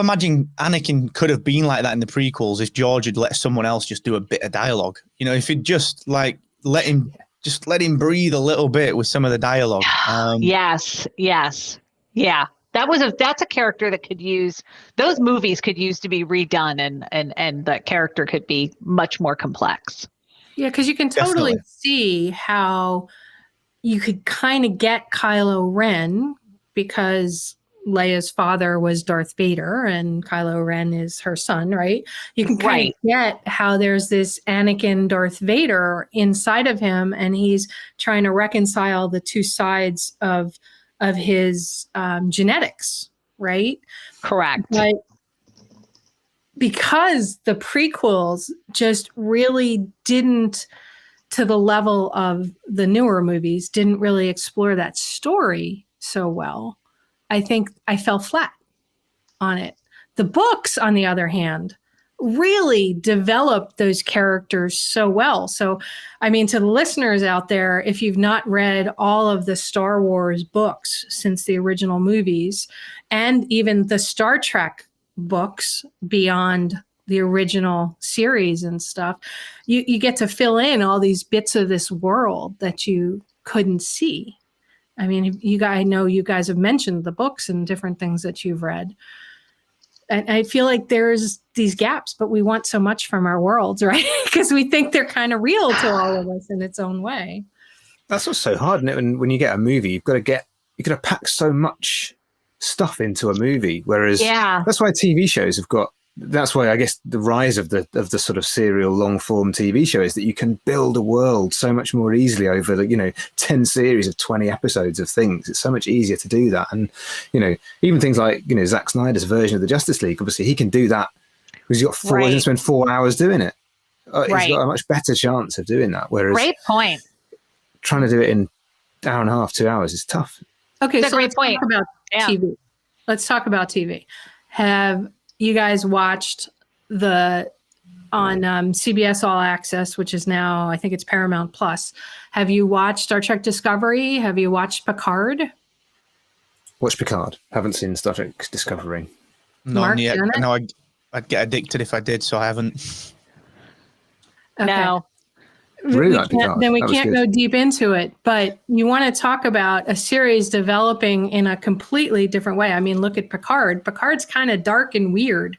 imagine Anakin could have been like that in the prequels if George had let someone else just do a bit of dialogue. If he'd just let him breathe a little bit with some of the dialogue. Yes. Yeah. That's a character that those movies could use to be redone and that character could be much more complex. Yeah, because you can totally see how you could kind of get Kylo Ren because Leia's father was Darth Vader and Kylo Ren is her son, right? You can kind of get how there's this Anakin Darth Vader inside of him, and he's trying to reconcile the two sides of his genetics, right? Correct. But because the prequels just really didn't, to the level of the newer movies, didn't really explore that story so well, I think I fell flat on it. The books, on the other hand, really developed those characters so well. So, I mean, to the listeners out there, if you've not read all of the Star Wars books since the original movies, and even the Star Trek books beyond the original series and stuff, you get to fill in all these bits of this world that you couldn't see. I mean, I know you guys have mentioned the books and different things that you've read. And I feel like there's these gaps, but we want so much from our worlds, right? Because we think they're kind of real to all of us in its own way. That's what's so hard, isn't it? When you get a movie, you've got to pack so much stuff into a movie. Whereas that's why TV shows have got. That's why I guess the rise of the sort of serial long form TV show is that you can build a world so much more easily over the 10 series of 20 episodes of things. It's so much easier to do that, and even things like Zack Snyder's version of the Justice League. Obviously, he can do that because he's got four. He can spend 4 hours doing it. He's got a much better chance of doing that. Whereas, great point. Trying to do it in an hour and a half, 2 hours is tough. Okay, so let's talk about TV. Let's talk about TV. Have you guys watched on CBS All Access, which is now, I think it's Paramount Plus. Have you watched Star Trek Discovery? Have you watched Picard? Watch Picard. Haven't seen Star Trek Discovery. Not yet. No, I'd get addicted if I did, so I haven't. Okay. No. Really like Picard. Then we can't go deep into it, but you want to talk about a series developing in a completely different way. I mean, look at Picard. Picard's kind of dark and weird.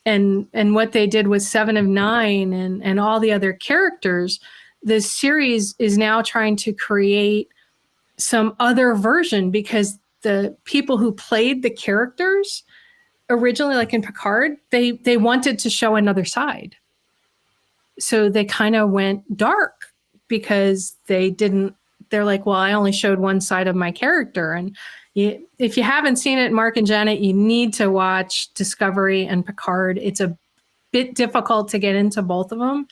And what they did with Seven of Nine and all the other characters, this series is now trying to create some other version because the people who played the characters originally, like in Picard, they wanted to show another side. So they kind of went dark because they're like, well, I only showed one side of my character. And if you haven't seen it, Mark and Janet, you need to watch Discovery and Picard. It's a bit difficult to get into both of them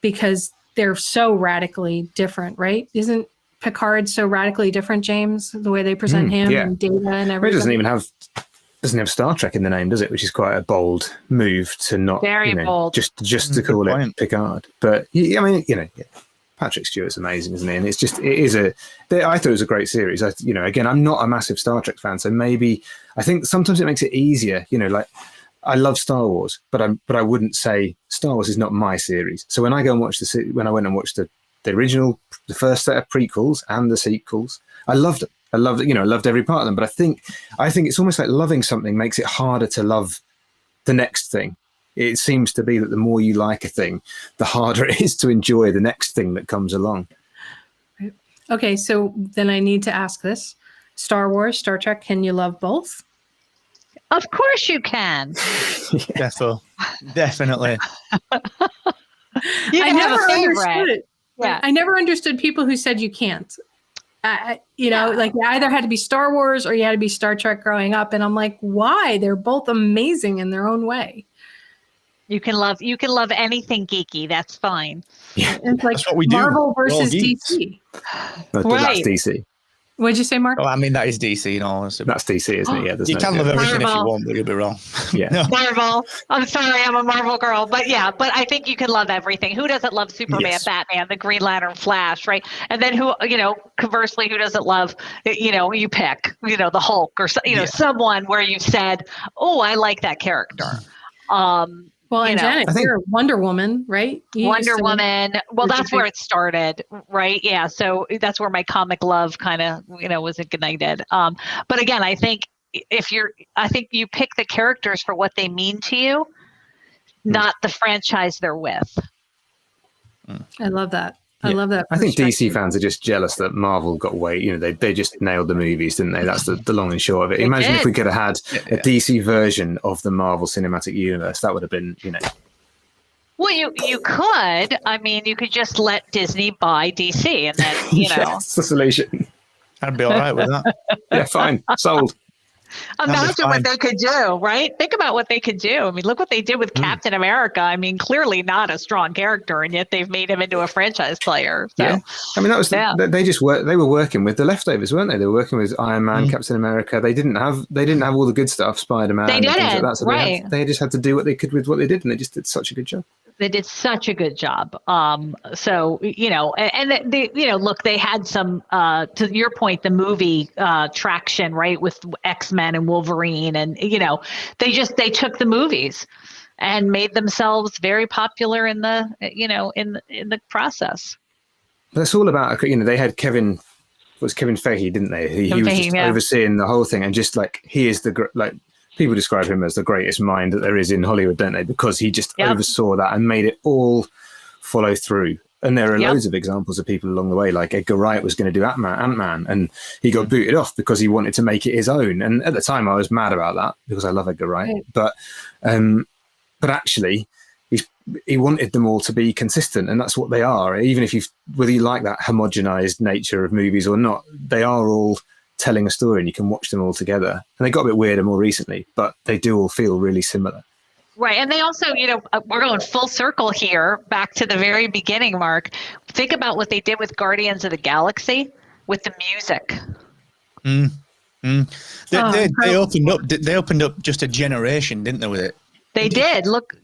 because they're so radically different, right? Isn't Picard so radically different, James, the way they present him and Data and everything? It doesn't have Star Trek in the name, does it? Which is quite a bold move to not bold. just to call it Picard. But I mean, Patrick Stewart's amazing, isn't he? And I thought it was a great series. Again, I'm not a massive Star Trek fan, so maybe I think sometimes it makes it easier. Like I love Star Wars, but I wouldn't say Star Wars is not my series. So when I go and watch when I went and watched the original, the first set of prequels and the sequels, I loved it. I loved every part of them. But I think it's almost like loving something makes it harder to love the next thing. It seems to be that the more you like a thing, the harder it is to enjoy the next thing that comes along. Okay, so then I need to ask this. Star Wars, Star Trek, can you love both? Of course you can. Definitely. You can have a favorite. Yeah. I never understood people who said you can't. Like you either had to be Star Wars or you had to be Star Trek growing up. And I'm like, why? They're both amazing in their own way. You can love anything geeky. That's fine. Yeah. It's like that's what we Marvel do. versus DC. But that's DC. What'd you say, Mark? Oh, I mean, that is DC, That's DC, isn't it? Yeah, you can love everything if you want, but you'll be wrong. Yeah. No. Marvel. I'm sorry, I'm a Marvel girl, but I think you can love everything. Who doesn't love Superman, Batman, the Green Lantern, Flash, right? And then conversely, who doesn't love, you pick, the Hulk or someone where you've said, oh, I like that character. Well, and Janet, you're Wonder Woman, right? Wonder Woman. Well, that's where it started, right? Yeah. So that's where my comic love kind of, was ignited. But again, I think you pick the characters for what they mean to you, not the franchise they're with. I love that. I love that. I think DC fans are just jealous that Marvel got away. They just nailed the movies, didn't they? That's the long and short of it. Imagine if we could have had a DC version of the Marvel Cinematic Universe. That would have been, Well, you could. I mean, you could just let Disney buy DC, and then that's the solution. I'd be all right with that. Yeah, fine, sold. Imagine what they could do, right? Think about what they could do. I mean, look what they did with Captain America. I mean, clearly not a strong character, and yet they've made him into a franchise player. So, yeah, I mean, that was they were working with the leftovers, weren't they? They were working with Iron Man, Captain America. They didn't have all the good stuff, Spider-Man. They didn't, like that, so right? They just had to do what they could with what they did, and they just did such a good job. They did such a good job. So, look, they had some, to your point, the movie traction, right, with X-Men and Wolverine. And, they took the movies and made themselves very popular in the, in the process. But it's all about, they had Kevin Feige, didn't they? He was just overseeing the whole thing, and just he is people describe him as the greatest mind that there is in Hollywood, don't they? Because he just oversaw that and made it all follow through. And there are loads of examples of people along the way, like Edgar Wright was going to do Ant-Man, and he got booted off because he wanted to make it his own. And at the time, I was mad about that because I love Edgar Wright. Right. But actually, he wanted them all to be consistent, and that's what they are. Even if whether you like that homogenized nature of movies or not, they are all telling a story, and you can watch them all together. And they got a bit weirder more recently, but they do all feel really similar. Right. And they also, we're going full circle here back to the very beginning, Mark. Think about what they did with Guardians of the Galaxy with the music. They opened up just a generation, didn't they, with it? They did. Look,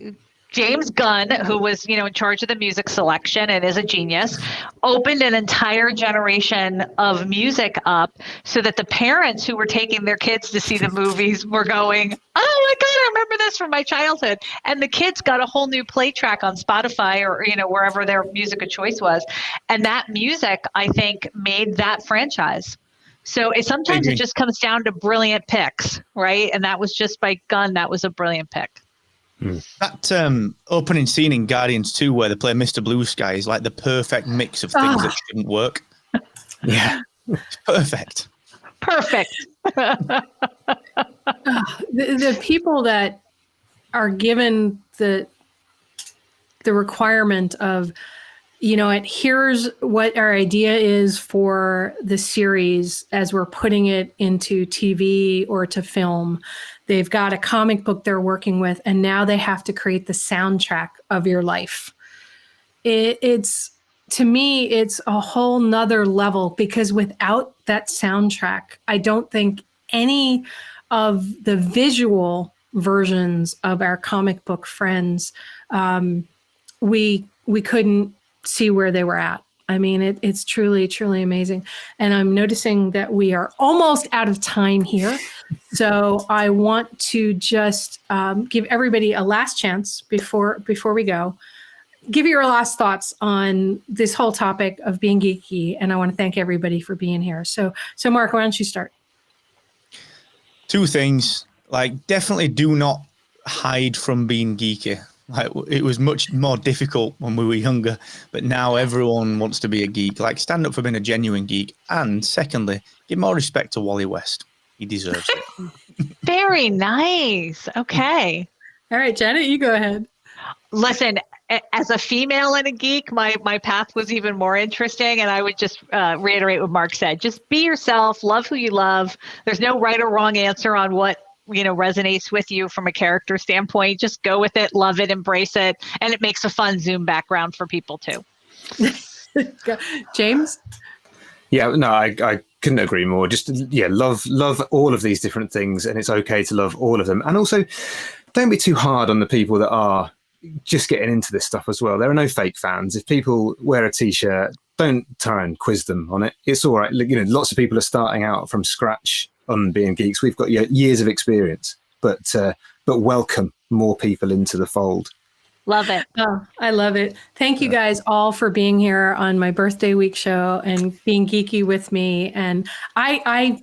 James Gunn, who was, in charge of the music selection and is a genius, opened an entire generation of music up so that the parents who were taking their kids to see the movies were going, oh my God, I remember this from my childhood. And the kids got a whole new play track on Spotify or, wherever their music of choice was. And that music, I think, made that franchise. So sometimes it just comes down to brilliant picks, right? And that was just by Gunn. That was a brilliant pick. That opening scene in Guardians 2 where they play Mr. Blue Sky is like the perfect mix of things that shouldn't work. Yeah. Perfect. The people that are given the requirement of and here's what our idea is for the series as we're putting it into TV or to film. They've got a comic book they're working with, and now they have to create the soundtrack of your life. It's to me, it's a whole nother level, because without that soundtrack, I don't think any of the visual versions of our comic book friends, we couldn't see where they were at. I mean, it's truly, truly amazing. And I'm noticing that we are almost out of time here. So I want to just give everybody a last chance before we go. Give your last thoughts on this whole topic of being geeky. And I want to thank everybody for being here. So Mark, why don't you start? Two things. Like, definitely do not hide from being geeky. Like, it was much more difficult when we were younger, but now everyone wants to be a geek. Like, stand up for being a genuine geek. And secondly, give more respect to Wally West. He deserves it. Very nice. Okay. All right, Janet, you go ahead. Listen, as a female and a geek, my path was even more interesting. And I would just reiterate what Mark said. Just be yourself, love who you love. There's no right or wrong answer on what resonates with you from a character standpoint. Just go with it, love it, embrace it. And it makes a fun Zoom background for people too. James? Yeah, no, I couldn't agree more. Just, love all of these different things, and it's okay to love all of them. And also, don't be too hard on the people that are just getting into this stuff as well. There are no fake fans. If people wear a t-shirt, don't try and quiz them on it. It's all right. Lots of people are starting out from scratch on being geeks. We've got years of experience, but welcome more people into the fold. Love it. Oh, I love it. Thank you guys all for being here on my birthday week show and being geeky with me. And I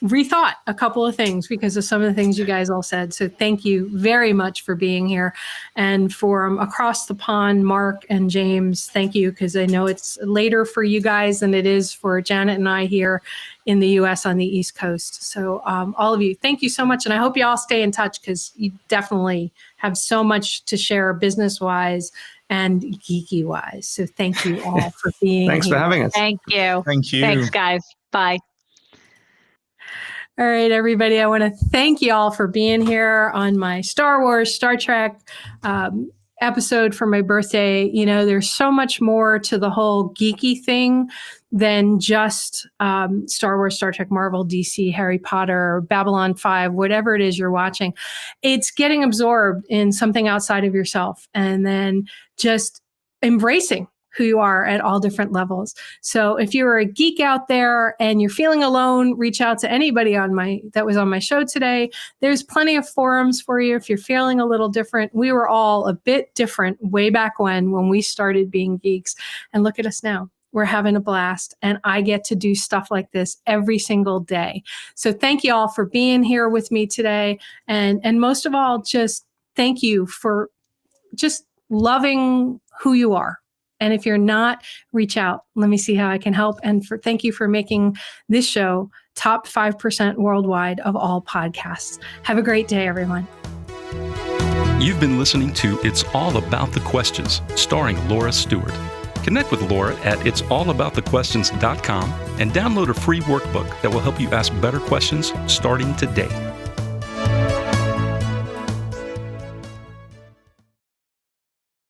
rethought a couple of things because of some of the things you guys all said. So thank you very much for being here. And for across the pond, Mark and James, thank you, because I know it's later for you guys than it is for Janet and I here in the U.S. on the East Coast. So all of you, thank you so much. And I hope you all stay in touch, because you definitely have so much to share business-wise and geeky-wise. So thank you all for being Thanks here. for having us. Thank you. Thank you. Thanks, guys. Bye. All right, everybody, I want to thank you all for being here on my Star Wars, Star Trek episode for my birthday. There's so much more to the whole geeky thing than just Star Wars, Star Trek, Marvel, DC, Harry Potter, Babylon 5, whatever it is you're watching. It's getting absorbed in something outside of yourself, and then just embracing who you are at all different levels. So if you're a geek out there and you're feeling alone, reach out to anybody that was on my show today. There's plenty of forums for you if you're feeling a little different. We were all a bit different way back when we started being geeks. And look at us now. We're having a blast, and I get to do stuff like this every single day. So thank you all for being here with me today. And most of all, just thank you for just loving who you are. And if you're not, reach out. Let me see how I can help. And thank you for making this show top 5% worldwide of all podcasts. Have a great day, everyone. You've been listening to It's All About the Questions, starring Laura Stewart. Connect with Laura at it'sallaboutthequestions.com and download a free workbook that will help you ask better questions starting today.